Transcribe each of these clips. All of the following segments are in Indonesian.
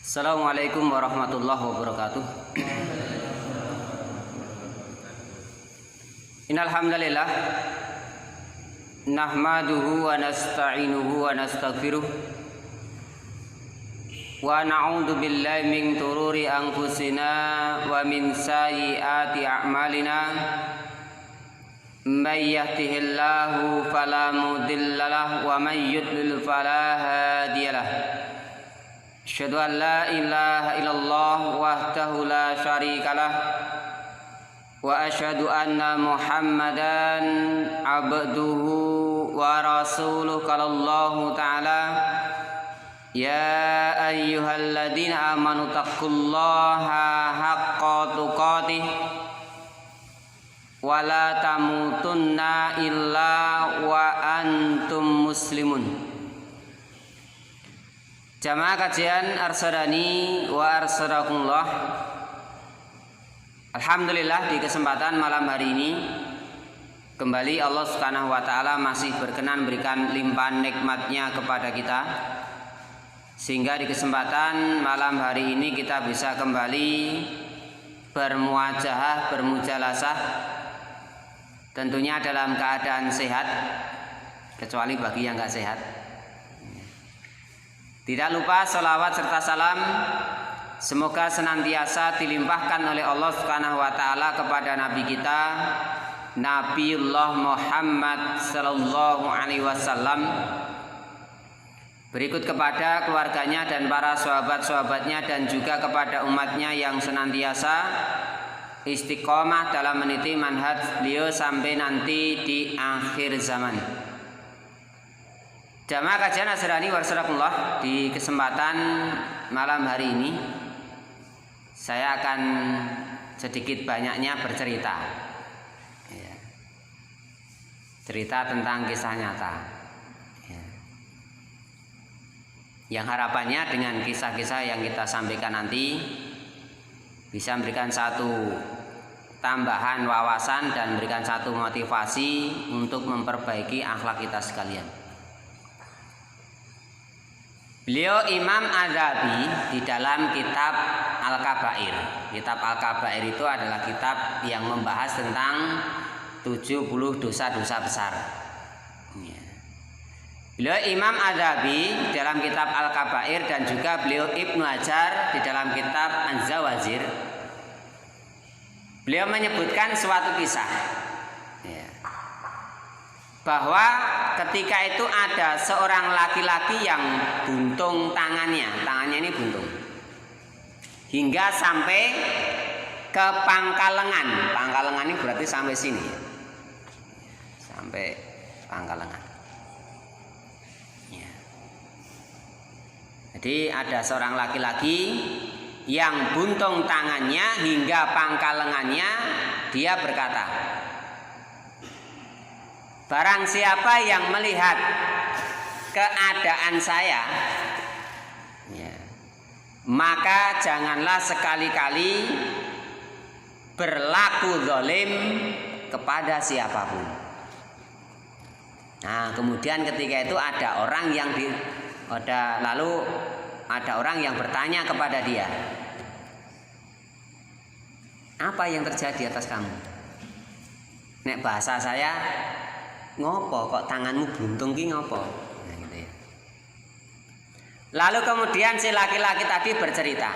Assalamualaikum warahmatullahi wabarakatuh. Innal hamdalillah nahmaduhu wa nasta'inuhu wa nastaghfiruh wa na'udzu billahi min shururi anfusina wa min sayyiati a'malina. May yahdihillahu fala mudhillalah wa may yudlil fala hadiyalah. Asyhadu an la ilaha illallah wahdahu la syarikalah wa asyhadu anna Muhammadan abduhu wa rasuluhu qalallahu ta'ala ya ayyuhalladzina amanu taqullaha haqqa tuqatih wa la tamutunna illa wa antum muslimun. Jamaah kajian arsadani wa arsadakumullah. Alhamdulillah di kesempatan malam hari ini kembali Allah Subhanahu wa taala masih berkenan berikan limpahan nikmatnya kepada kita, sehingga di kesempatan malam hari ini kita bisa kembali bermuajahah, bermujalasah, tentunya dalam keadaan sehat, kecuali bagi yang enggak sehat. Tidak lupa sholawat serta salam semoga senantiasa dilimpahkan oleh Allah Subhanahu wa taala kepada nabi kita Nabiullah Muhammad sallallahu alaihi wasallam, berikut kepada keluarganya dan para sahabat-sahabatnya, dan juga kepada umatnya yang senantiasa istiqomah dalam meniti manhaj beliau sampai nanti di akhir zaman. Jamaah kajian asrani warahmatullah, di kesempatan malam hari ini saya akan sedikit banyaknya bercerita, cerita tentang kisah nyata, yang harapannya dengan kisah-kisah yang kita sampaikan nanti bisa memberikan satu tambahan wawasan dan memberikan satu motivasi untuk memperbaiki akhlak kita sekalian. Beliau Imam Az-Zahabi di dalam kitab Al-Kabair. Kitab Al-Kabair itu adalah kitab yang membahas tentang 70 dosa-dosa besar. Beliau Imam Az-Zahabi dalam kitab Al-Kabair, dan juga beliau Ibnu Hajar di dalam kitab Az-Zawajir, beliau menyebutkan suatu kisah bahwa ketika itu ada seorang laki-laki yang buntung tangannya ini buntung hingga sampai ke pangkal lengan. Pangkal lengan ini berarti sampai sini, sampai pangkal lengan. Jadi ada seorang laki-laki yang buntung tangannya hingga pangkal lengannya. Dia berkata, barang siapa yang melihat keadaan saya, maka janganlah sekali-kali berlaku zalim kepada siapapun. Nah, kemudian ketika itu ada orang yang ada orang yang bertanya kepada dia, apa yang terjadi atas kamu? Nek bahasa saya, ngopo kok tanganmu buntung ki ngopo? Nah, gitu ya. Lalu kemudian si laki-laki tadi bercerita,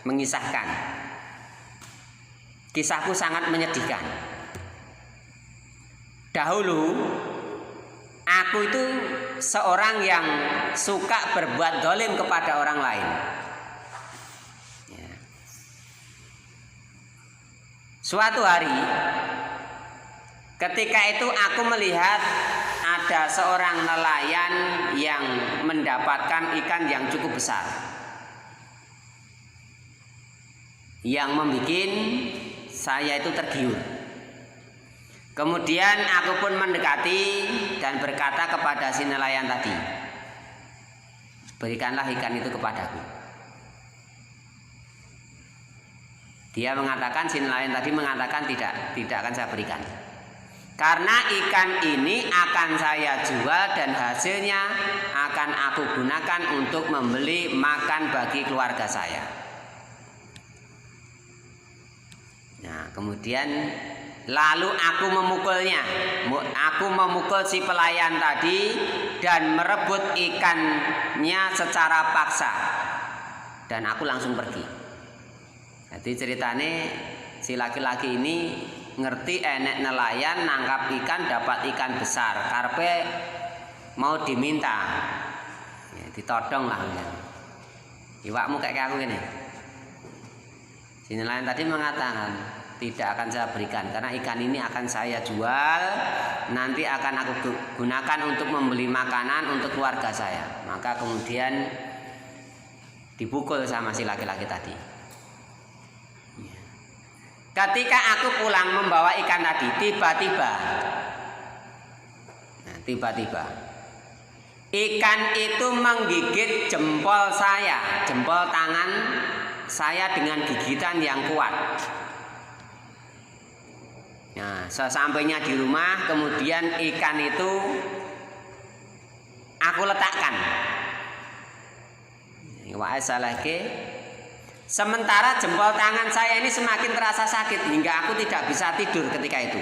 mengisahkan, kisahku sangat menyedihkan. Dahulu aku itu seorang yang suka berbuat zalim kepada orang lain. Suatu hari ketika itu aku melihat ada seorang nelayan yang mendapatkan ikan yang cukup besar, yang membuat saya itu tergiur. Kemudian aku pun mendekati dan berkata kepada si nelayan tadi, berikanlah ikan itu kepadaku. Dia mengatakan, si nelayan tadi mengatakan tidak akan saya berikan. Karena ikan ini akan saya jual dan hasilnya akan aku gunakan untuk membeli makan bagi keluarga saya. Nah, kemudian lalu aku memukulnya. Aku memukul si pelayan tadi dan merebut ikannya secara paksa. Dan aku langsung pergi. Jadi ceritanya si laki-laki ini ngerti enek nelayan nangkap ikan dapat ikan besar, karpe mau diminta, ya, ditodong lah ya. Iwakmu kayak aku gini. Si nelayan tadi mengatakan tidak akan saya berikan karena ikan ini akan saya jual, nanti akan aku gunakan untuk membeli makanan untuk keluarga saya. Maka kemudian dipukul sama si laki-laki tadi. Ketika aku pulang membawa ikan tadi, tiba-tiba ikan itu menggigit jempol saya, jempol tangan saya dengan gigitan yang kuat. Nah, sesampainya di rumah, kemudian ikan itu aku letakkan. Wa asalake. Sementara jempol tangan saya ini semakin terasa sakit hingga aku tidak bisa tidur ketika itu.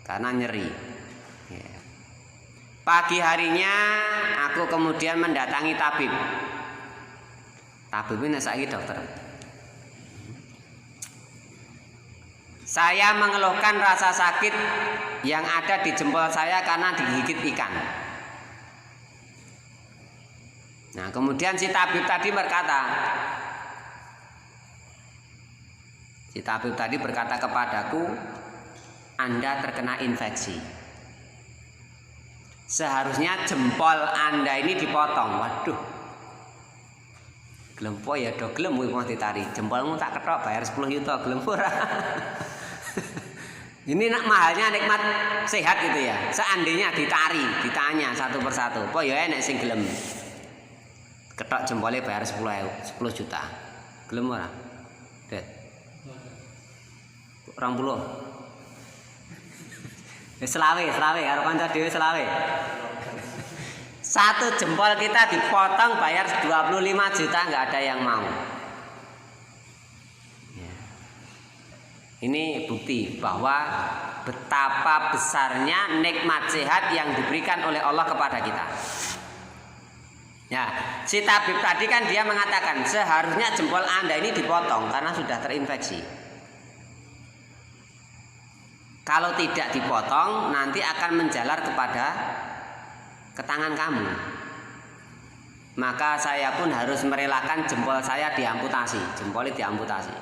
Karena nyeri. Pagi harinya aku kemudian mendatangi tabib. Tabib ini saiki dokter. Saya mengeluhkan rasa sakit yang ada di jempol saya karena digigit ikan. Nah, kemudian si tabib tadi berkata kepadaku, Anda terkena infeksi. Seharusnya jempol Anda ini dipotong. Waduh. Gelem po ya do gelem mau ditari. Jempolmu tak ketok bayar 10 juta gelem ora. Ini mahalnya nikmat sehat gitu ya. Seandainya ditanya satu persatu. Po ya enek sing gelem. Ketok jempolnya bayar 10 juta. Gelem ora? Det. 20. Selawe karo kanca dhewe selawe. Satu jempol kita dipotong bayar 25 juta nggak ada yang mau. Ini bukti bahwa betapa besarnya nikmat sehat yang diberikan oleh Allah kepada kita. Ya, si tabib tadi kan dia mengatakan seharusnya jempol Anda ini dipotong karena sudah terinfeksi. Kalau tidak dipotong nanti akan menjalar ke tangan kamu. Maka saya pun harus merelakan jempol saya diamputasi, jempolnya diamputasi.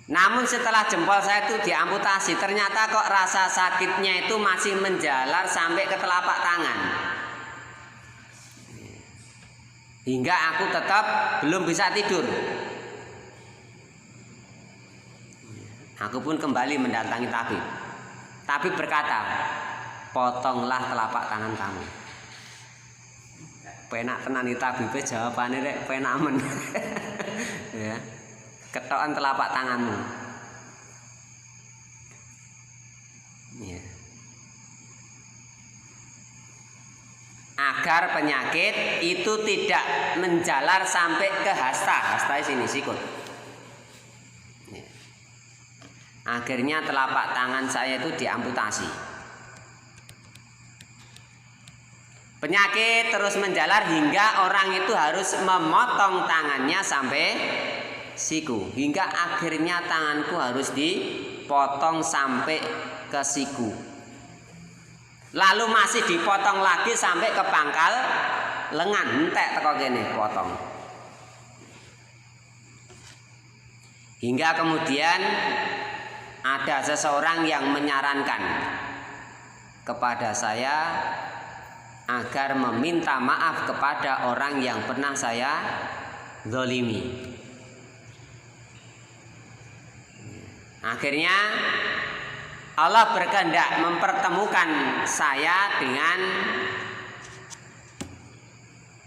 Namun setelah jempol saya itu diamputasi, ternyata kok rasa sakitnya itu masih menjalar sampai ke telapak tangan. Hingga aku tetap belum bisa tidur. Aku pun kembali mendatangi tabib. Tabib berkata, potonglah telapak tangan kamu. Penak tenan iki tabibe jawabane rek penak men. Ya. Ketokan telapak tanganmu. Ya. Agar penyakit itu tidak menjalar sampai ke hasta sini sikut. Ya. Akhirnya telapak tangan saya itu diamputasi. Penyakit terus menjalar hingga orang itu harus memotong tangannya sampai siku. Hingga akhirnya tanganku harus dipotong sampai ke siku. Lalu masih dipotong lagi sampai ke pangkal lengan, entek teko kene potong. Hingga kemudian ada seseorang yang menyarankan kepada saya agar meminta maaf kepada orang yang pernah saya zalimi. Akhirnya Allah berkehendak mempertemukan saya dengan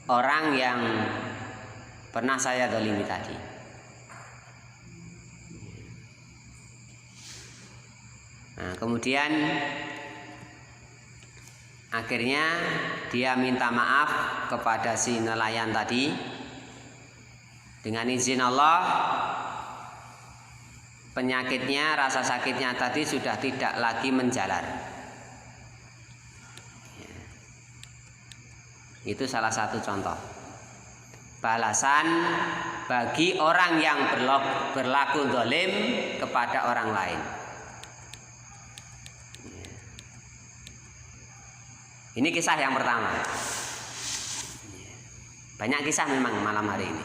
orang yang pernah saya zalimi tadi. Nah, kemudian akhirnya dia minta maaf kepada si nelayan tadi. Dengan izin Allah, penyakitnya, rasa sakitnya tadi sudah tidak lagi menjalar. Itu salah satu contoh balasan bagi orang yang berlaku zalim kepada orang lain. Ini kisah yang pertama. Banyak kisah memang malam hari ini.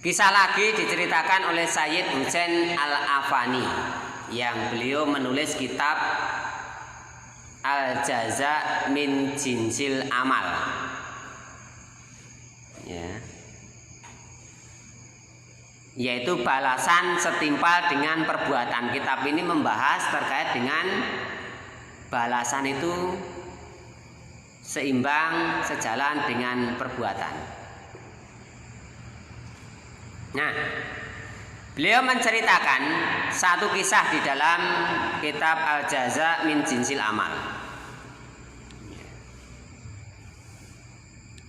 Kisah lagi diceritakan oleh Sayyid Husain Al-Afani yang beliau menulis kitab Al-Jaza min Jinsil Amal. Ya. Yaitu balasan setimpal dengan perbuatan. Kitab ini membahas terkait dengan balasan itu seimbang, sejalan dengan perbuatan. Nah, beliau menceritakan satu kisah di dalam kitab Al-Jaza min Jinsil Amal.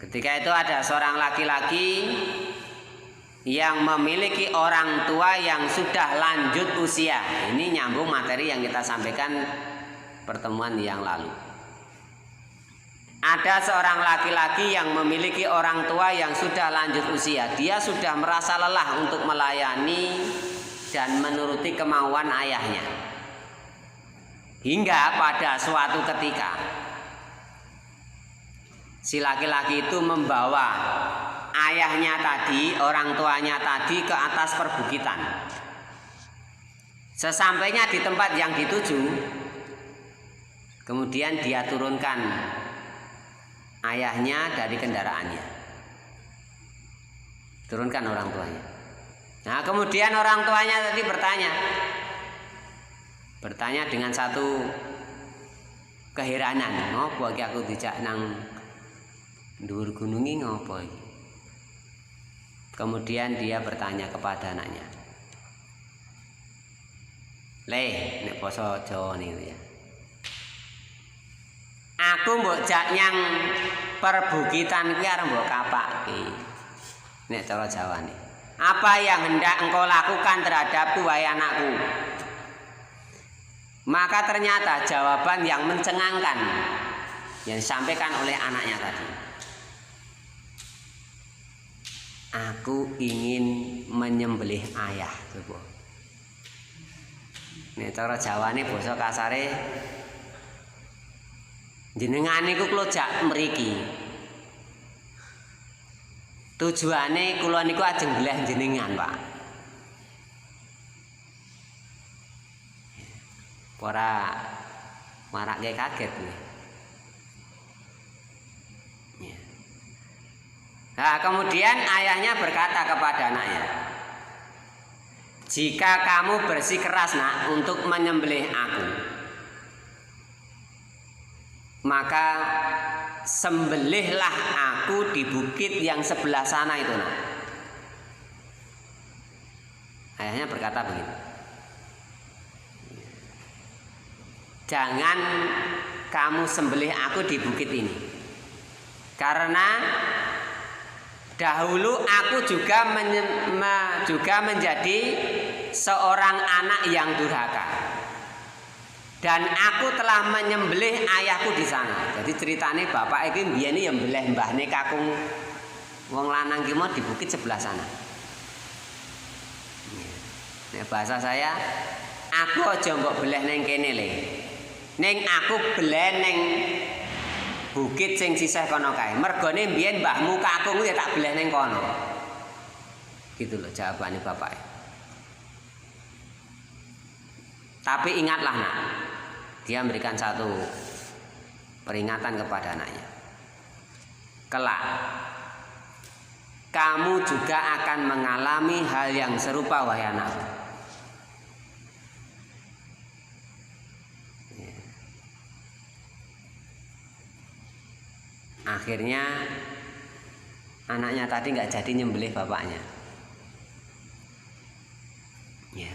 Ketika itu ada seorang laki-laki yang memiliki orang tua yang sudah lanjut usia. Ini nyambung materi yang kita sampaikan pertemuan yang lalu. Ada seorang laki-laki yang memiliki orang tua yang sudah lanjut usia. Dia sudah merasa lelah untuk melayani dan menuruti kemauan ayahnya. Hingga pada suatu ketika si laki-laki itu membawa ayahnya tadi, orang tuanya tadi ke atas perbukitan. Sesampainya di tempat yang dituju, kemudian dia turunkan ayahnya dari kendaraannya. Turunkan orang tuanya. Nah, kemudian orang tuanya tadi bertanya dengan satu keheranan, ngopo iki aku dijak nang dhuwur gunung iki ngopo iki? Kemudian dia bertanya kepada anaknya, "Le, nek basa Jawa niku ya. Aku mbok jak nyang perbukitan kuwi arep mbok kapake." Nek cara Jawane, "Apa yang hendak engkau lakukan terhadapku wahai anakku?" Maka ternyata jawaban yang mencengangkan yang disampaikan oleh anaknya tadi, "Aku ingin menyembelih ayah." Coba. Nek cara Jawane basa kasare, jenengan niku kula jak mriki. Tujuane kula niku ajeng mbleh jenengan, Pak. Ora marake kaget nih. Ya. Nah, kemudian ayahnya berkata kepada anaknya, "Jika kamu bersikeras nak untuk menyembelih aku, maka sembelihlah aku di bukit yang sebelah sana itu nak." Ayahnya berkata begitu. "Jangan kamu sembelih aku di bukit ini, karena dahulu aku juga menjadi seorang anak yang durhaka. Dan aku telah menyembelih ayahku di sana." Jadi ceritane bapak iki mbiyen ya mbeleh mbahne kakung wong lanang ki mau di bukit sebelah sana. Nek bahasa saya, "Aku aja mbok beleh ning kene le. Ning aku beleh ning bukit sing sisih kono kae. Mergone mbiyen mbahmu kakung ya tak beleh ning kono." Gitu loh jawabane bapak. Tapi ingatlah nak, dia memberikan satu peringatan kepada anaknya. Kelak kamu juga akan mengalami hal yang serupa wahai anakku. Akhirnya anaknya tadi nggak jadi nyembelih bapaknya. Ya.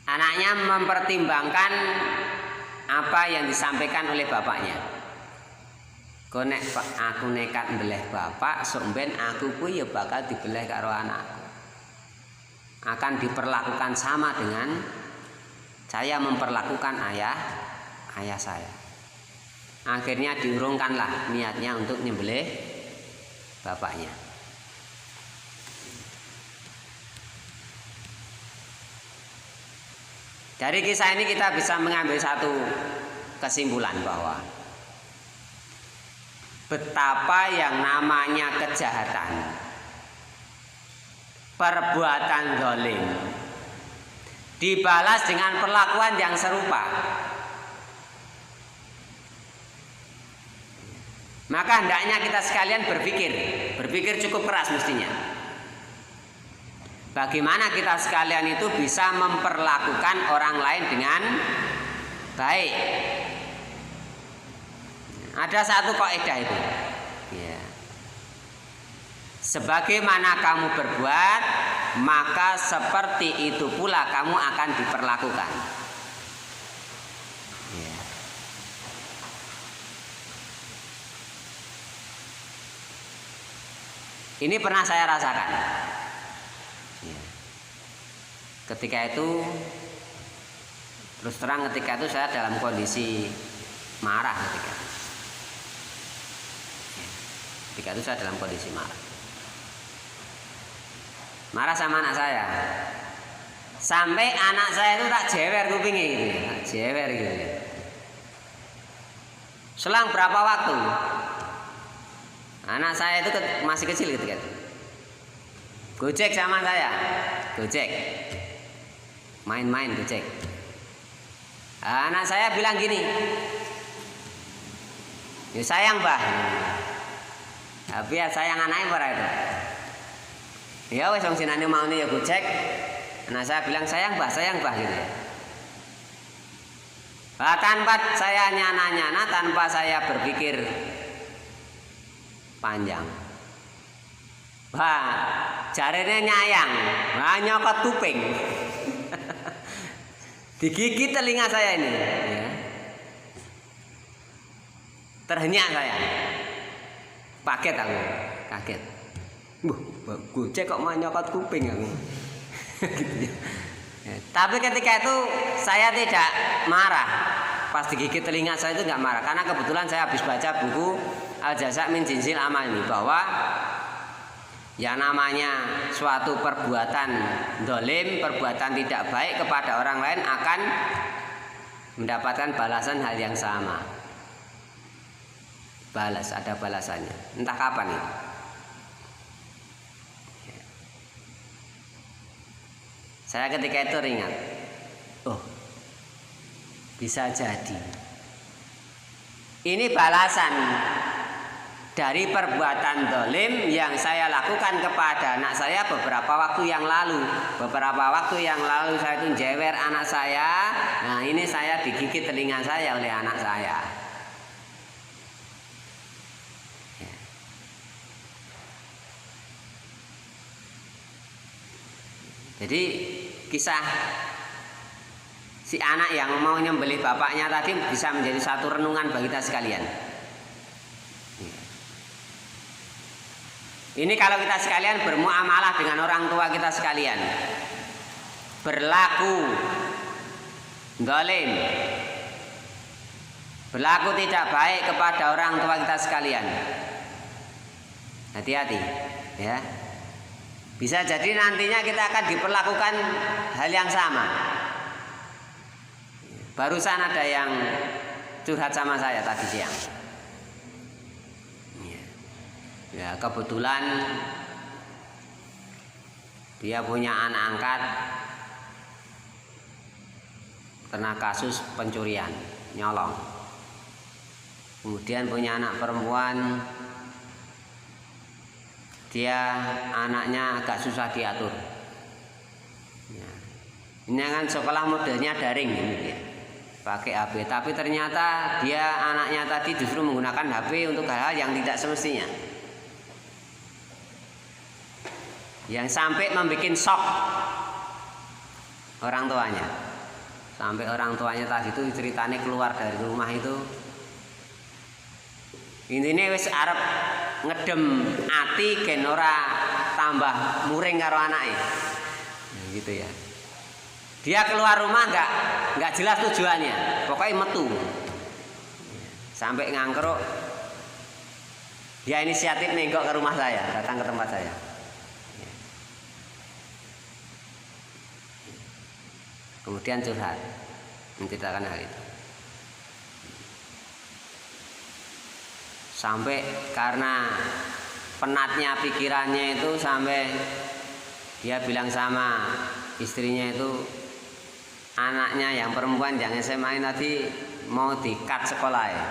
Anaknya mempertimbangkan apa yang disampaikan oleh bapaknya. Kok nek aku nekat mbeleh bapak, sok ben aku kuwi ya bakal dibeleh karo anakku. Akan diperlakukan sama dengan saya memperlakukan ayah saya. Akhirnya diurungkanlah niatnya untuk nyembelih bapaknya. Dari kisah ini kita bisa mengambil satu kesimpulan bahwa betapa yang namanya kejahatan, perbuatan zalim dibalas dengan perlakuan yang serupa. Maka hendaknya kita sekalian berpikir cukup keras mestinya. Bagaimana kita sekalian itu bisa memperlakukan orang lain dengan baik. Ada satu kaidah itu. Ya. Sebagaimana kamu berbuat, maka seperti itu pula kamu akan diperlakukan. Ya. Ini pernah saya rasakan. Ya. Ketika itu, terus terang ketika itu saya dalam kondisi marah ketika itu. Ketika itu saya dalam kondisi marah. Marah sama anak saya. Sampai anak saya itu tak jewer kupingnya gitu. Tak jewer gitu. Selang berapa waktu? Anak saya itu masih kecil ketika itu. Gojek sama saya. Gojek. Main-main gojek. Anak saya bilang gini. Ya sayang mbah. Tapi ya sayang anaknya pada itu. Ya wes wong sinane mau nih ya gojek. Anak saya bilang sayang mbah gitu ya. Tanpa saya nyana-nyana, tanpa saya berpikir panjang. Wah, jarene nyayang, wah nyokot kuping. Digigit telinga saya ini. Ya. Terhenyak saya. Kaget aku, kaget. Gojek kok mau nyokot kuping aku. Gitu ya. Tapi ketika itu saya tidak marah. Pas digigit telinga saya itu nggak marah, karena kebetulan saya habis baca buku Al-Jaza' min Jinsil Amal ini, bahwa yang namanya suatu perbuatan zalim, perbuatan tidak baik kepada orang lain akan mendapatkan balasan hal yang sama. Balas, ada balasannya. Entah kapan itu. Saya ketika itu ingat, oh, bisa jadi ini balasan dari perbuatan zalim yang saya lakukan kepada anak saya beberapa waktu yang lalu. Beberapa waktu yang lalu saya itu jewer anak saya. Nah, ini saya digigit telinga saya oleh anak saya. Jadi kisah si anak yang mau nyembelih bapaknya tadi bisa menjadi satu renungan bagi kita sekalian. Ini kalau kita sekalian bermuamalah dengan orang tua kita sekalian, berlaku zalim, berlaku tidak baik kepada orang tua kita sekalian, hati-hati ya. Bisa jadi nantinya kita akan diperlakukan hal yang sama. Barusan ada yang curhat sama saya tadi siang. Ya, kebetulan dia punya anak angkat kena kasus pencurian, nyolong. Kemudian punya anak perempuan, dia anaknya agak susah diatur. Ya. Ini kan sekolah modelnya daring gitu ya, pakai HP. Tapi ternyata dia anaknya tadi justru menggunakan HP untuk hal-hal yang tidak semestinya, yang sampai membuat shock orang tuanya. Sampai orang tuanya tadi itu ceritanya keluar dari rumah itu. Intinya wis arep ngedem ati gen ora tambah muring karo anake. Nah, gitu ya. Dia keluar rumah enggak jelas tujuannya. Pokoknya metu. Sampai ngangkruk. Dia inisiatif nenggok ke rumah saya, datang ke tempat saya. Kemudian curhat, menceritakan hal itu. Sampai karena penatnya pikirannya itu sampai dia bilang sama istrinya itu, anaknya yang perempuan yang SMA tadi mau di-cut sekolah ya.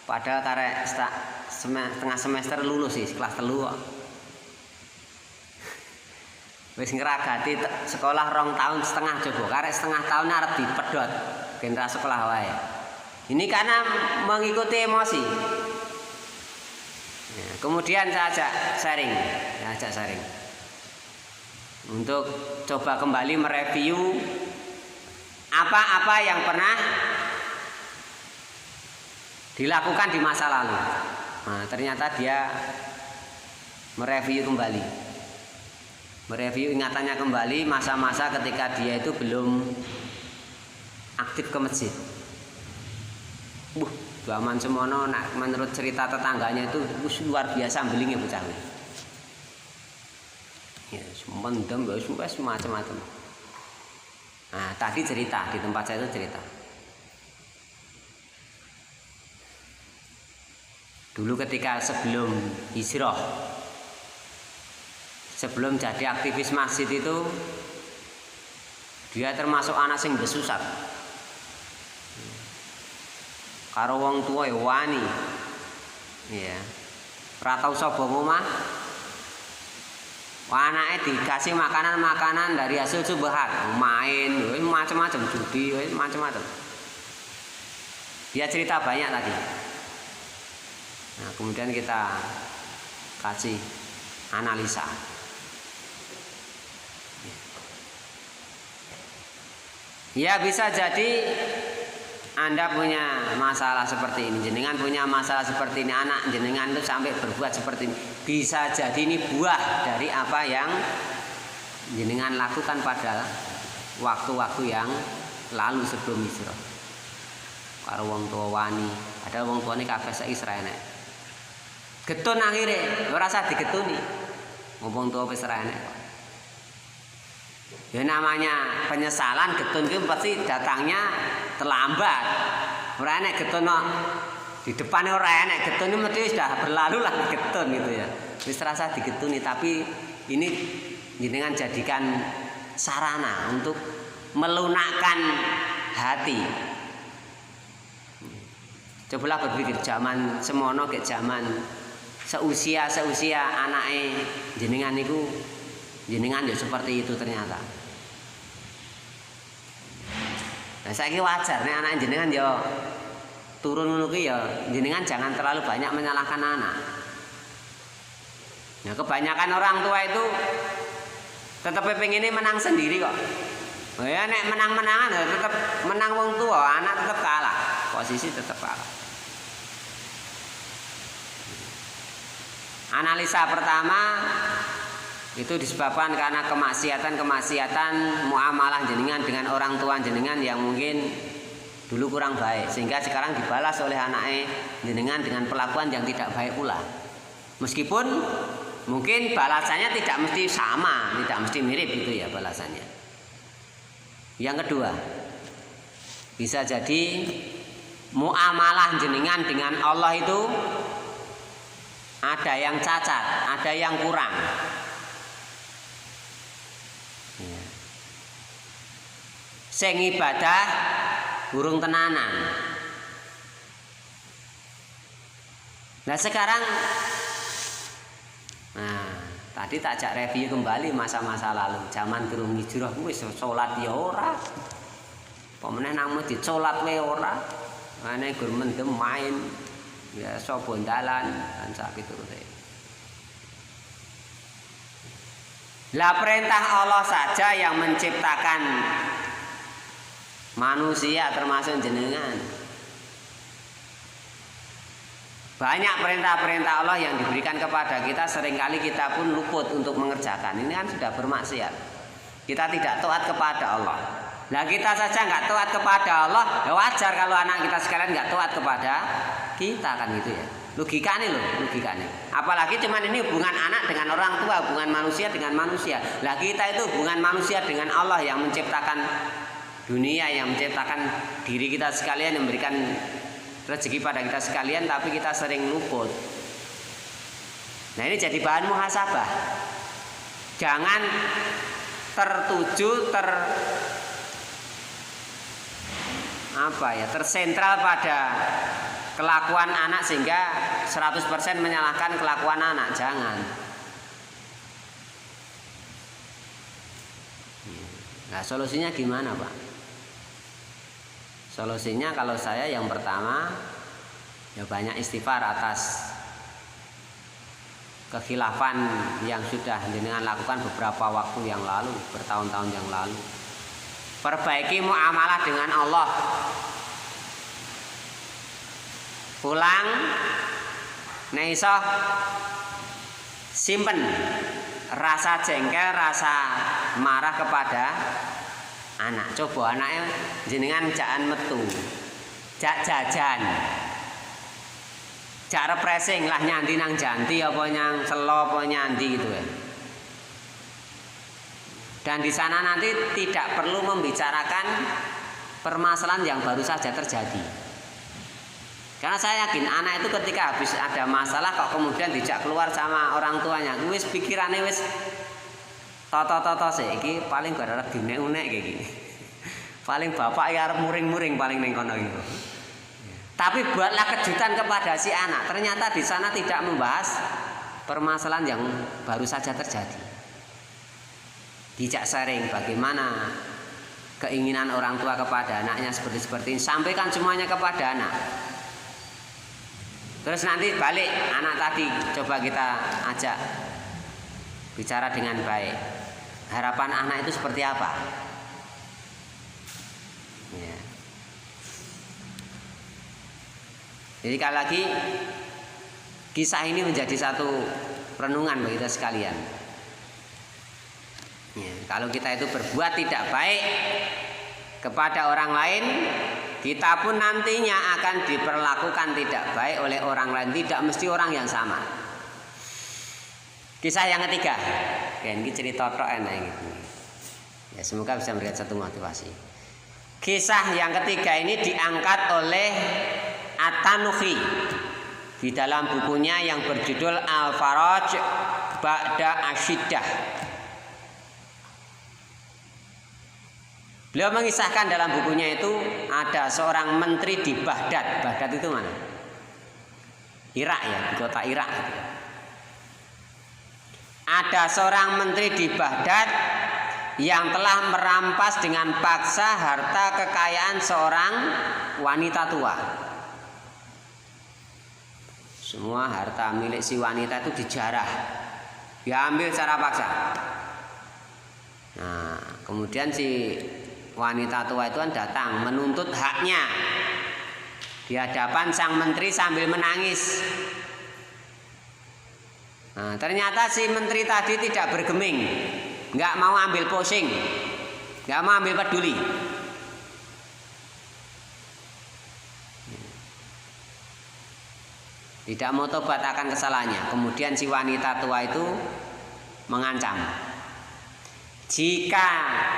Padahal karek setengah semester lulus sih, kelas 3 kok. Wis ngeragati sekolah 2,5 tahun coba, karek setengah tahun arep dipedhot genera sekolah wae. Ini karena mengikuti emosi. Ya, kemudian saya ajak sharing untuk coba kembali mereview apa-apa yang pernah dilakukan di masa lalu. Nah, ternyata dia mereview ingatannya kembali masa-masa ketika dia itu belum aktif ke masjid. Zaman semono menurut cerita tetangganya itu luar biasa belingnya bocah. Ya, mendem wis macam-macam. Nah, tadi cerita di tempat saya itu cerita. Dulu ketika sebelum hijrah, sebelum jadi aktivis masjid itu, dia termasuk anak sing besusat. Karo wong tua wani, ya, ora tau sapa ngomah. Anake dikasih makanan dari hasil subhat, main, macam-macam judi, macam-macam. Dia cerita banyak tadi. Nah, kemudian kita kasih analisa. Ya, bisa jadi Anda punya masalah seperti ini, jenengan punya masalah seperti ini, anak jenengan itu sampai berbuat seperti ini. Bisa jadi ini buah dari apa yang jenengan lakukan pada waktu-waktu yang lalu sebelum hijrah. Karo wong tua wani, padahal wong tuane kabeh saiki srene. Getun akhirnya, ora usah digetuni. Wong tua wis ora enek. Ya namanya penyesalan getun itu pasti datangnya terlambat. Ora enek getun di depannya ora enek getun itu mesti sudah berlalu lah getun gitu ya. Wis rasa digetuni, tapi ini jenengan jadikan sarana untuk melunakkan hati. Cobalah berpikir zaman semono ke zaman seusia anake jenengan niku jenengan ya seperti itu ternyata. Nah, saiki wajar nek anak jenengan ya turun ngono ki ya jenengan jangan terlalu banyak menyalahkan anak. Nah, kebanyakan orang tua itu tetap pengennya menang sendiri kok. Oh ya nek menang-menangan ya tetap menang wong tua, anak tetap kalah. Posisi tetap kalah. Analisa pertama itu disebabkan karena kemaksiatan muamalah jenengan dengan orang tua jenengan yang mungkin dulu kurang baik sehingga sekarang dibalas oleh anaknya jenengan dengan perlakuan yang tidak baik pula. Meskipun mungkin balasannya tidak mesti sama, tidak mesti mirip gitu ya balasannya. Yang kedua, bisa jadi muamalah jenengan dengan Allah itu ada yang cacat, ada yang kurang. Sing ibadah burung tenanan. Nah sekarang, tadi tak ajak review kembali masa-masa lalu. Zaman durung hijrah wis salat ya ora. Pemeneh nang masjid salat wae ora. Mane gur mendem main. Ya sapa dalan kan sak piturute. Lah perintah Allah saja yang menciptakan manusia termasuk jenengan. Banyak perintah-perintah Allah yang diberikan kepada kita, seringkali kita pun luput untuk mengerjakan. Ini kan sudah bermaksiat. Kita tidak taat kepada Allah. Nah kita saja nggak taat kepada Allah, ya wajar kalau anak kita sekalian nggak taat kepada kita, kan gitu ya. Logikanya loh, logikanya. Apalagi cuman ini hubungan anak dengan orang tua, hubungan manusia dengan manusia. Lah kita itu hubungan manusia dengan Allah yang menciptakan dunia, yang menciptakan diri kita sekalian, yang memberikan rezeki pada kita sekalian, tapi kita sering luput. Nah ini jadi bahan muhasabah. Jangan tertuju tersentral pada kelakuan anak sehingga 100% menyalahkan kelakuan anak. Jangan. Nah solusinya gimana Pak? Solusinya kalau saya yang pertama ya banyak istighfar atas kekhilafan yang sudah jenengan lakukan beberapa waktu yang lalu, bertahun-tahun yang lalu. Perbaiki muamalah dengan Allah. Pulang neiso simpen rasa jengkel, rasa marah kepada anak. Coba anaknya jenengan jangan metu, jak jajan, jak repressing lah, nyanti nang janti apa nyang selo apa nyanti gitu ya. Dan di sana nanti tidak perlu membicarakan permasalahan yang baru saja terjadi. Karena saya yakin anak itu ketika habis ada masalah kok kemudian dijak keluar sama orang tuanya, wis pikirannya wis toto sih, iki paling gara-gara dinek-unek kayak gini. Paling bapak ya arep muring-muring paling ning kono itu. Tapi buatlah kejutan kepada si anak. Ternyata di sana tidak membahas permasalahan yang baru saja terjadi. Dijak sharing bagaimana keinginan orang tua kepada anaknya seperti ini. Sampaikan semuanya kepada anak. Terus nanti balik anak tadi coba kita ajak bicara dengan baik. Harapan anak itu seperti apa? Ya. Jadi sekali lagi kisah ini menjadi satu renungan bagi kita sekalian. Ya, kalau kita itu berbuat tidak baik kepada orang lain, kita pun nantinya akan diperlakukan tidak baik oleh orang lain, tidak mesti orang yang sama. Kisah yang ketiga, ini cerita tok enak gitu. Ya, semoga bisa memberikan satu motivasi. Kisah yang ketiga ini diangkat oleh At-Tanuhi di dalam bukunya yang berjudul Al-Faraj Ba'da Asyidah. Beliau mengisahkan dalam bukunya itu ada seorang menteri di Baghdad. Baghdad itu mana? Irak ya, di kota Irak. Ada seorang menteri di Baghdad yang telah merampas dengan paksa harta kekayaan seorang wanita tua. Semua harta milik si wanita itu dijarah, diambil secara paksa. Nah, kemudian si wanita tua itu kan datang menuntut haknya di hadapan sang menteri sambil menangis. Nah, ternyata si menteri tadi tidak bergeming, nggak mau ambil pusing, nggak mau ambil peduli. Tidak mau tobat akan kesalahannya. Kemudian si wanita tua itu mengancam, jika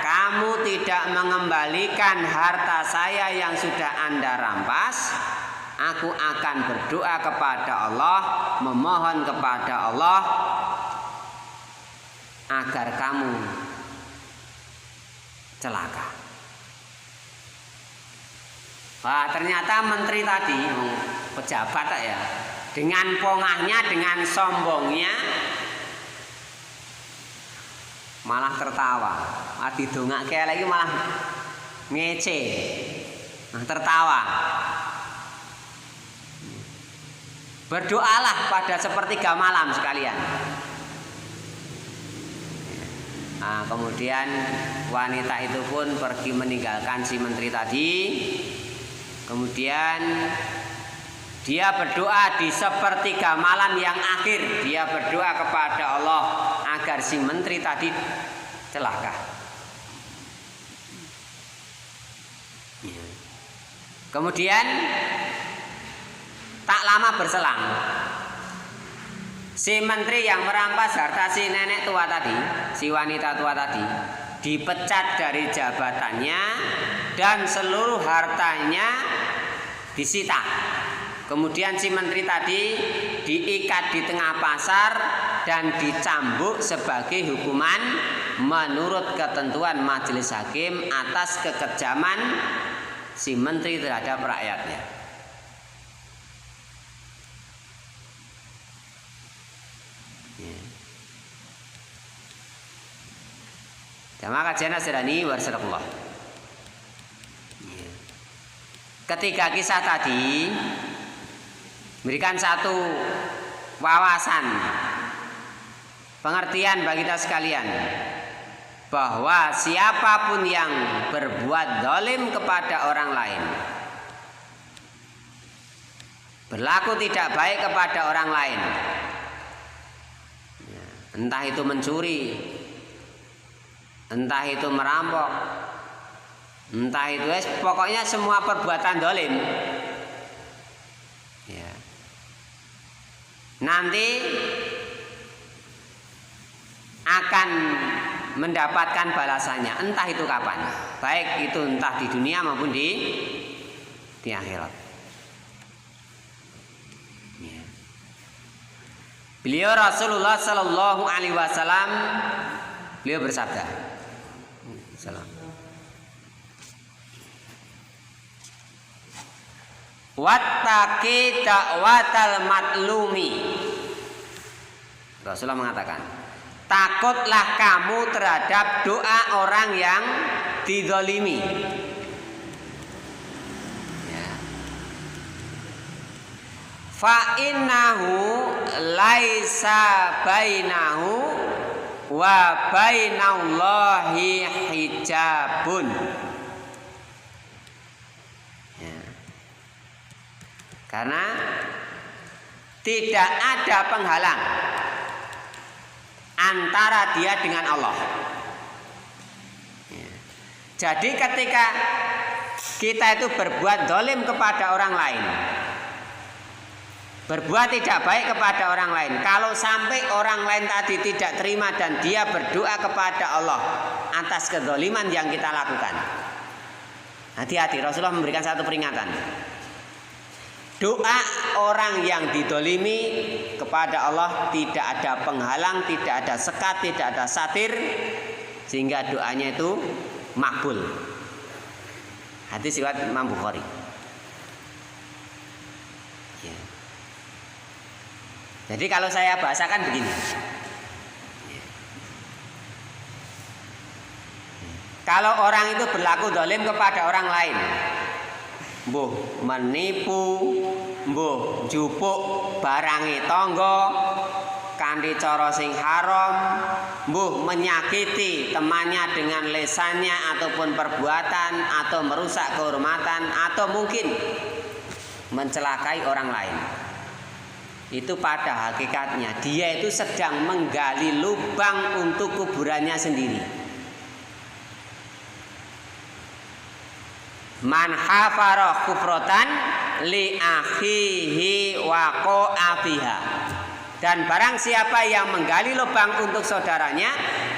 kamu tidak mengembalikan harta saya yang sudah Anda rampas, aku akan berdoa kepada Allah, memohon kepada Allah agar kamu celaka. Wah, ternyata menteri tadi, pejabat ya, dengan pongahnya, dengan sombongnya, malah tertawa. Didongake lagi malah ngece. Nah, tertawa. Berdoalah pada sepertiga malam sekalian. Nah, kemudian wanita itu pun pergi meninggalkan si menteri tadi. Kemudian dia berdoa di sepertiga malam yang akhir. Dia berdoa kepada Allah agar si menteri tadi celaka. Kemudian tak lama berselang, si menteri yang merampas harta si nenek tua tadi, si wanita tua tadi, dipecat dari jabatannya dan seluruh hartanya disita. Kemudian si menteri tadi diikat di tengah pasar dan dicambuk sebagai hukuman menurut ketentuan majelis hakim atas kekejaman si menteri terhadap rakyatnya. Jamaah kajian asrani warahmatullah. Ketiga kisah tadi memberikan satu wawasan pengertian bagi kita sekalian, bahwa siapapun yang berbuat zalim kepada orang lain, berlaku tidak baik kepada orang lain, entah itu mencuri, entah itu merampok, entah itu pokoknya semua perbuatan zalim, ya, nanti akan mendapatkan balasannya, entah itu kapan, baik itu entah di dunia maupun di akhirat. Ya. Beliau Rasulullah Sallallahu Alaihi Wasallam, beliau bersabda, wattaqi da'watal matlumi. Rasulullah mengatakan, takutlah kamu terhadap doa orang yang dizalimi. Ya. Fa innahu laisa bainahu wa bainallahi hijabun. Ya. Karena tidak ada penghalang antara dia dengan Allah. Ya. Jadi ketika kita itu berbuat zalim kepada orang lain, berbuat tidak baik kepada orang lain, kalau sampai orang lain tadi tidak terima dan dia berdoa kepada Allah atas kezaliman yang kita lakukan, hati-hati. Rasulullah memberikan satu peringatan. Doa orang yang didolimi kepada Allah tidak ada penghalang, tidak ada sekat, tidak ada satir, sehingga doanya itu makbul. Hadis riwayat Imam Bukhari. Ya. Jadi kalau saya bahasakan begini, kalau orang itu berlaku zalim kepada orang lain, mbuh menipu, mbuh njupuk barangi tangga kanthi cara sing haram, mbuh menyakiti temannya dengan lesannya ataupun perbuatan, atau merusak kehormatan, atau mungkin mencelakai orang lain. Itu pada hakikatnya dia itu sedang menggali lubang untuk kuburannya sendiri. Man hafara kufrotan li akhihi waqa'a fiha. Dan barang siapa yang menggali lubang untuk saudaranya,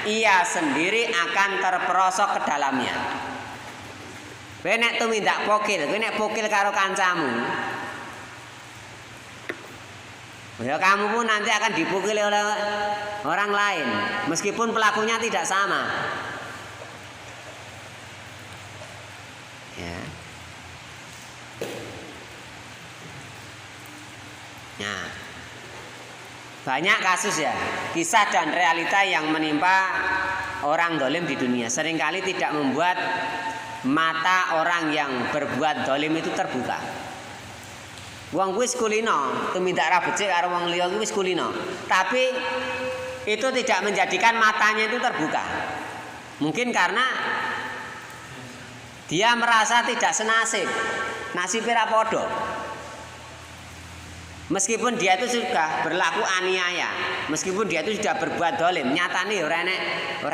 ia sendiri akan terperosok ke dalamnya. Kowe nek tumindak pokil, kowe nek pokil karo kancamu, ya kamu pun nanti akan dipukuli oleh orang lain, meskipun pelakunya tidak sama. Ya. Nah, banyak kasus ya, kisah dan realita yang menimpa orang zalim di dunia seringkali tidak membuat mata orang yang berbuat zalim itu terbuka. Wong wis kulino, tumindak ra becik karo wong liya wis kulino, tapi itu tidak menjadikan matanya itu terbuka. Mungkin karena dia merasa tidak senasib, nasibnya podo. Meskipun dia itu sudah berlaku aniaya, meskipun dia itu sudah berbuat dolim, nyatane ora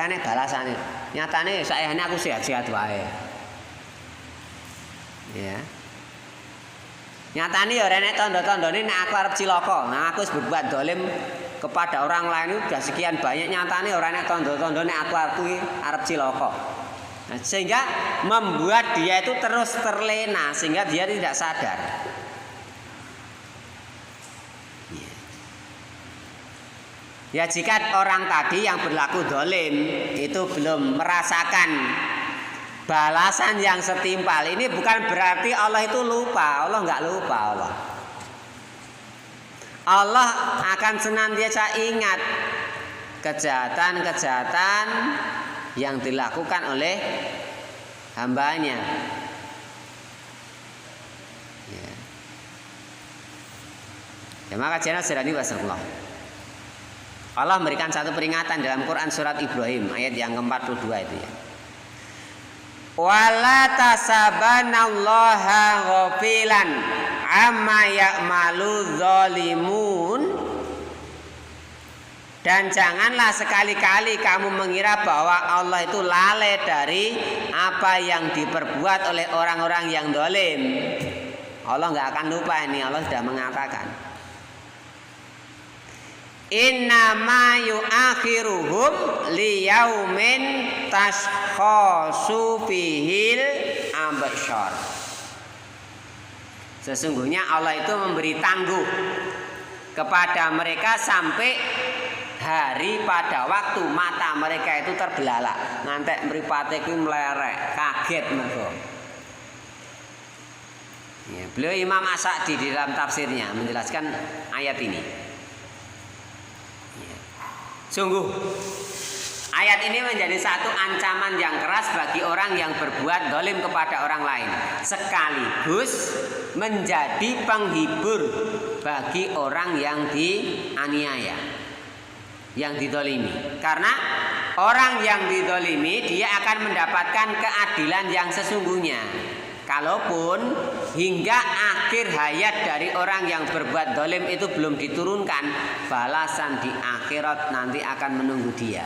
enek balasane. Nyatane saehane aku sehat-sehat wae. Ya. Nyatane ora enek tanda-tandane nek aku arep cilaka. Nah, aku wis berbuat dolim kepada orang lain itu sudah sekian banyak, nyatane ora enek tanda-tanda nek aku arep cilaka. Nah, sehingga membuat dia itu terus terlena sehingga dia tidak sadar. Ya jika orang tadi yang berlaku dolim itu belum merasakan balasan yang setimpal, ini bukan berarti Allah itu lupa. Allah nggak lupa. Allah akan senantiasa ingat kejahatan-kejahatan yang dilakukan oleh hambanya. Ya maka jangan sedani wasallam. Allah memberikan satu peringatan dalam Quran surat Ibrahim ayat yang ke-42 itu ya. Wala tasabanallaha ghafilan amma ya'malu zalimun. Dan janganlah sekali-kali kamu mengira bahwa Allah itu lalai dari apa yang diperbuat oleh orang-orang yang zalim. Allah nggak akan lupa ini, Allah sudah mengatakan. Innama yu'akhiruhum liyaumin tashkhasu fihil absyar. Sesungguhnya Allah itu memberi tangguh kepada mereka sampai hari pada waktu mata mereka itu terbelalak, ngantek mripate ku mlerek, kaget mergo. Ya, beliau Imam As-Sa'di di dalam tafsirnya menjelaskan ayat ini. Sungguh ayat ini menjadi satu ancaman yang keras bagi orang yang berbuat dolim kepada orang lain, sekaligus menjadi penghibur bagi orang yang dianiaya, yang didolimi. Karena orang yang didolimi dia akan mendapatkan keadilan yang sesungguhnya. Kalaupun hingga akhir hayat dari orang yang berbuat dolim itu belum diturunkan, balasan di akhirat nanti akan menunggu dia.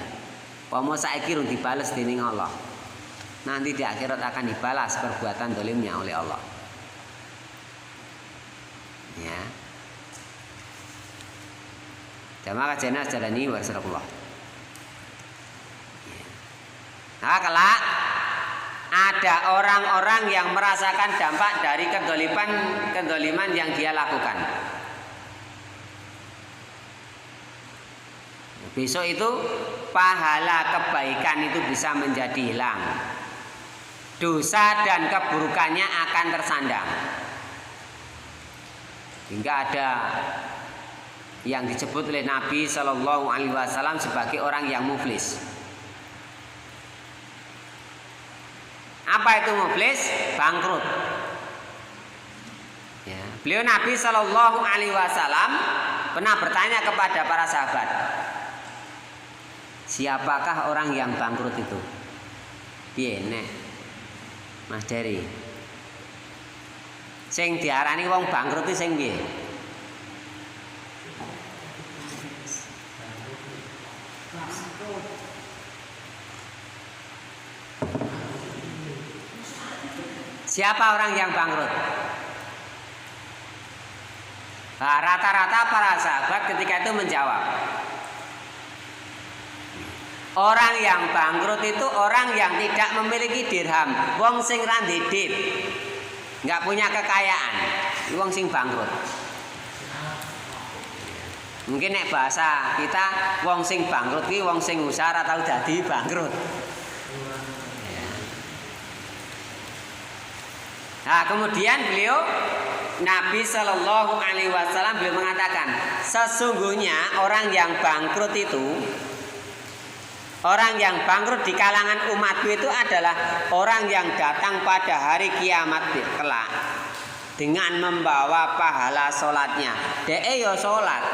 Pomo saiki rung dibales dening Allah. Nanti di akhirat akan dibalas perbuatan dolimnya oleh Allah. Ya. Jamaah kajian jalani warahmatullah. Nah, kelak ada orang-orang yang merasakan dampak dari kedoliman yang dia lakukan. Besok itu pahala kebaikan itu bisa menjadi hilang. Dosa dan keburukannya akan tersandang. Hingga ada yang disebut oleh Nabi Shallallahu Alaihi Wasallam sebagai orang yang muflis. Apa itu muflis? Bangkrut. Ya. Beliau Nabi Shallallahu Alaihi Wasallam pernah bertanya kepada para sahabat, siapakah orang yang bangkrut itu? Piye nek Mas Dery? Sing diarani wong bangkrut itu sing piye? Siapa orang yang bangkrut? Nah, rata-rata para sahabat ketika itu menjawab, orang yang bangkrut itu orang yang tidak memiliki dirham, wong sing ra ndedit, nggak punya kekayaan, wong sing bangkrut. Mungkin nek bahasa kita, wong sing bangkrut ki wong sing usaha atau dadi bangkrut. Nah, kemudian beliau Nabi Shallallahu Alaihi Wasallam beliau mengatakan, sesungguhnya orang yang bangkrut itu, orang yang bangkrut di kalangan umatku itu adalah orang yang datang pada hari kiamat kelak dengan membawa pahala sholatnya. Dee yo sholat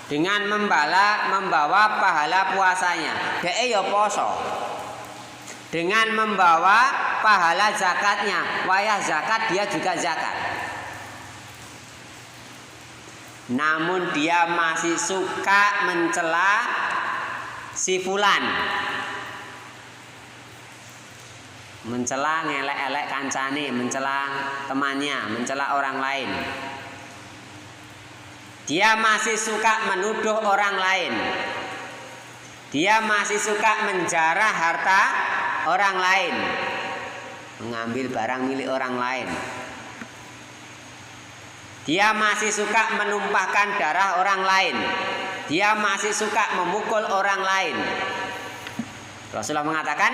dengan membawa pahala puasanya. Dee yo poso. dengan membawa pahala zakatnya. Wayah zakat dia juga zakat. Namun dia masih suka mencela si fulan. Mencela ngelek-elek kancane, mencela temannya, mencela orang lain. Dia masih suka menuduh orang lain. Dia masih suka menjarah harta orang lain, mengambil barang milik orang lain. Dia masih suka menumpahkan darah orang lain. Dia masih suka memukul orang lain. Rasulullah mengatakan,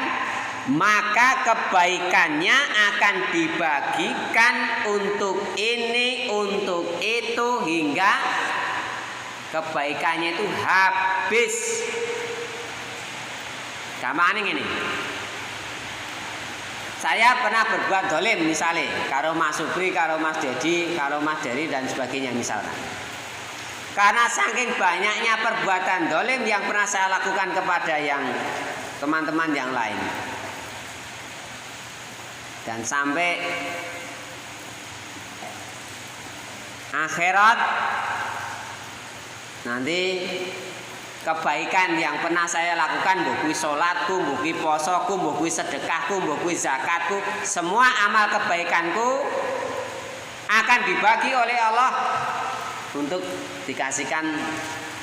maka kebaikannya akan dibagikan untuk ini, untuk itu, hingga kebaikannya itu habis. Gampang ini. Saya pernah berbuat dolim misalnya, karo Mas Supri, karo Mas Dedi, karo Mas Dery dan sebagainya misalnya. Karena saking banyaknya perbuatan dolim yang pernah saya lakukan kepada yang teman-teman yang lain. Dan sampai akhirat nanti kebaikan yang pernah saya lakukan, mbok kuwi salatku, mbok kuwi posoku, mbok kuwi sedekahku, mbok kuwi zakatku, semua amal kebaikanku akan dibagi oleh Allah untuk dikasihkan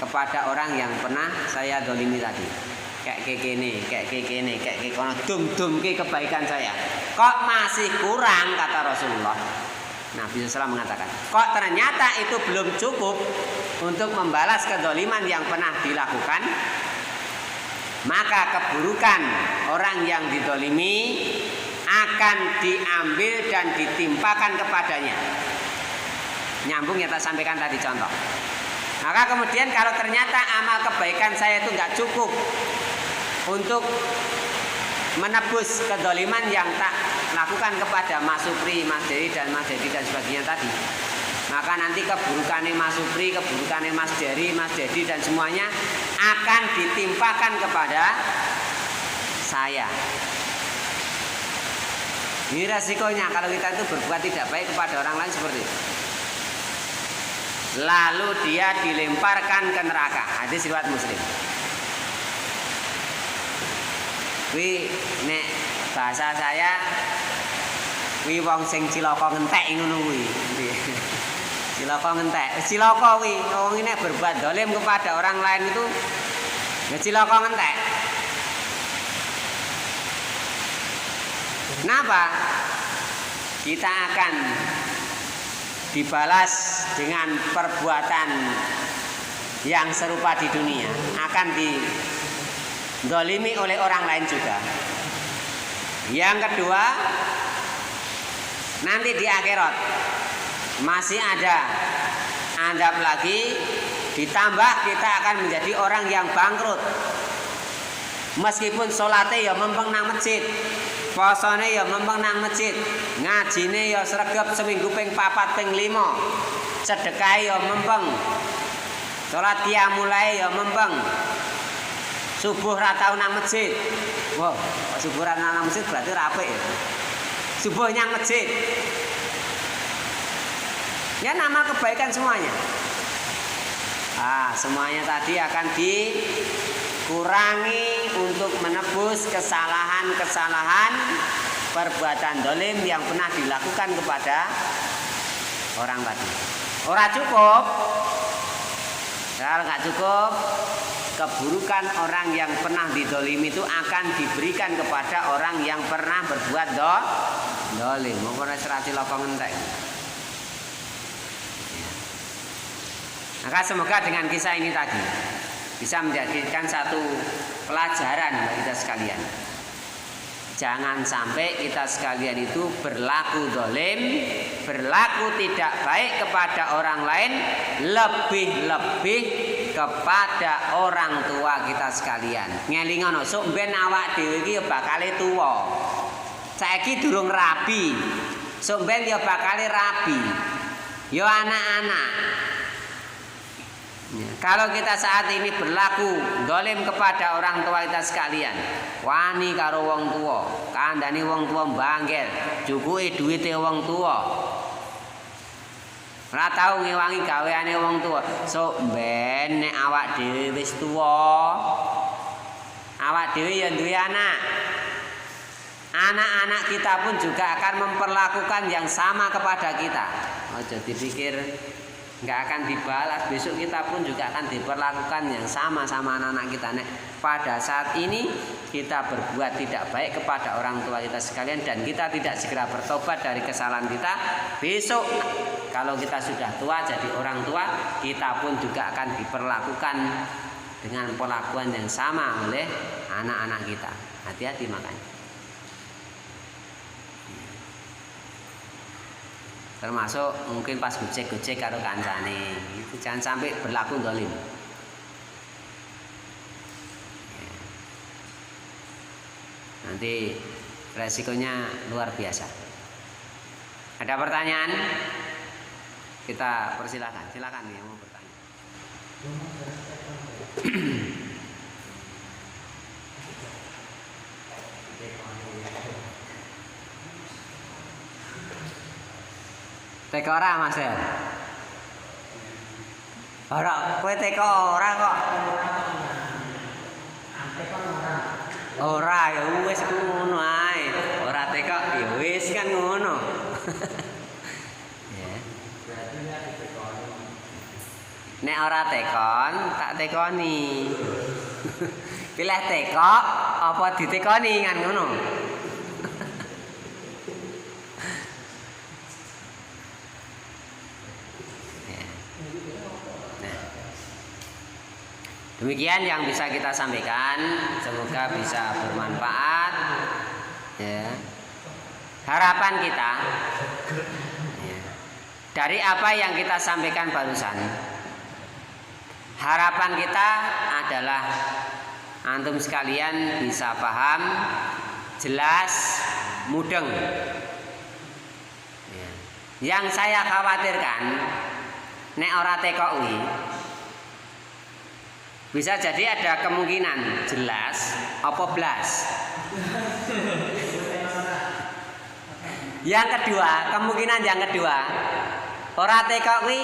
kepada orang yang pernah saya dolimi tadi. Kayak kene, kayak kene, kayak kono, dum-dum ke kebaikan saya. Kok masih kurang, kata Rasulullah. Nabi SAW mengatakan, kok ternyata itu belum cukup untuk membalas kedoliman yang pernah dilakukan, maka keburukan orang yang didolimi akan diambil dan ditimpakan kepadanya. Nyambung yang tak sampaikan tadi contoh. Maka kemudian kalau ternyata amal kebaikan saya itu nggak cukup untuk menebus kedoliman yang tak lakukan kepada Mas Supri, Mas Dery dan Mas Dedi dan sebagainya tadi, maka nanti keburukannya Mas Supri, keburukannya Mas Dery, Mas Dedi dan semuanya akan ditimpakan kepada saya. Ini resikonya kalau kita itu berbuat tidak baik kepada orang lain seperti itu. Lalu dia dilemparkan ke neraka. Hadis riwayat Muslim. Wi nek bahasa saya wi wong sing cilaka ngentek ngono kuwi. Cilaka ngentek. Cilaka wi wong ini berbuat dolim kepada orang lain itu ya cilaka ngentek. Kenapa? Kita akan dibalas dengan perbuatan yang serupa di dunia, akan didolimi oleh orang lain juga. Yang kedua, nanti di akhirat masih ada adab lagi, ditambah kita akan menjadi orang yang bangkrut. Meskipun sholatnya ya mempeng nang masjid, posone ya mempeng nang masjid, ngajine ya sregep seminggu ping 4 ping 5, sedekah ya mempeng, sholat qiyamul lail ya mempeng, subuh ra tau nang masjid. Wow, subuh ra nang masjid berarti ra apik ya. Subuh nyang masjid. Ya nama kebaikan semuanya. Semuanya tadi akan dikurangi untuk menebus kesalahan-kesalahan perbuatan dolim yang pernah dilakukan kepada orang tadi. Ora cukup. Kalau nggak cukup, keburukan orang yang pernah didolimi itu akan diberikan kepada orang yang pernah berbuat dolim. Mau pernah serati lokong entek. Maka semoga dengan kisah ini tadi bisa menjadikan satu pelajaran bagi kita sekalian. Jangan sampai kita sekalian itu berlaku dolim, berlaku tidak baik kepada orang lain, lebih-lebih kepada orang tua kita sekalian. Ngelingono sok ben awak dhewe iki ya bakale tuwa. Saiki durung rabi. Sok ben ya bakale rabi. Ya anak-anak. Ya, kalau kita saat ini berlaku dolim kepada orang tua kita sekalian, wani karo wong tua, kandhani wong tua banggel, cukuki duwite wong tua, ora tau ngewangi gaweane wong tua. So ben nek awak dhewe wis tuwa, awak dhewe ya duwe anak. Anak-anak kita pun juga akan memperlakukan yang sama kepada kita. Ojo dipikir nggak akan dibalas, besok kita pun juga akan diperlakukan yang sama anak-anak kita. Nek pada saat ini kita berbuat tidak baik kepada orang tua kita sekalian dan kita tidak segera bertobat dari kesalahan kita, besok kalau kita sudah tua jadi orang tua, kita pun juga akan diperlakukan dengan perlakuan yang sama oleh anak-anak kita. Hati-hati makanya. Termasuk mungkin pas gojek-gojek karo kancane, itu jangan sampai berlaku dolim. Nanti resikonya luar biasa. Ada pertanyaan? Kita persilahkan, silakan yang mau bertanya. Teko ora Mas. Ora, kowe teko ora kok. Ora ya wis ngono ae. Ora teko ya wis kan ngono. Ya. Nek ora tekon, tak tekoni. Pilih teko apa ditekoni kan ngono. Demikian yang bisa kita sampaikan, semoga bisa bermanfaat. Ya. Harapan kita ya, dari apa yang kita sampaikan barusan, harapan kita adalah antum sekalian bisa paham, jelas, mudeng. Ya. Yang saya khawatirkan, nek ora tekoki, bisa jadi ada kemungkinan jelas apa blas. Yang kedua, kemungkinan yang kedua, ora tekok kuwi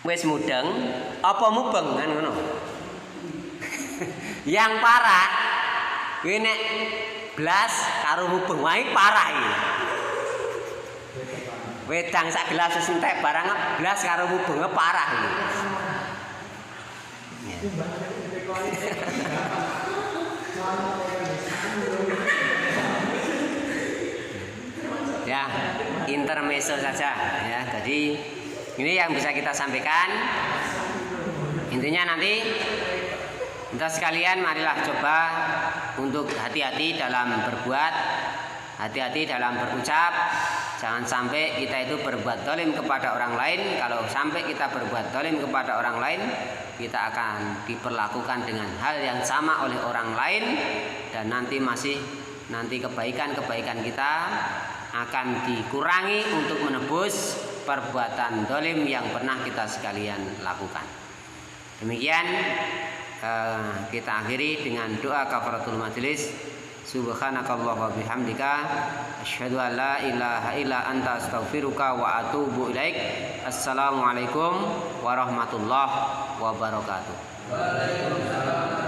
wis mudeng apa mubeng kan ngono. Yang parah kuwi nek blas karo mubeng wae parah iki. Wedang sak gelas wis entek barang blas karo mubeng parah iki. Ya, intermezzo saja ya. Jadi ini yang bisa kita sampaikan. Intinya nanti kita sekalian marilah coba untuk hati-hati dalam berbuat, hati-hati dalam berucap. Jangan sampai kita itu berbuat zalim kepada orang lain. Kalau sampai kita berbuat zalim kepada orang lain, kita akan diperlakukan dengan hal yang sama oleh orang lain, dan nanti kebaikan-kebaikan kita akan dikurangi untuk menebus perbuatan zalim yang pernah kita sekalian lakukan. Demikian kita akhiri dengan doa kafaratul majelis. Subhanakallah wa bihamdika asyhadu an la ilaha illa anta astaghfiruka wa atubu ilaik. Assalamualaikum warahmatullahi wabarakatuh. Waalaikumsalam.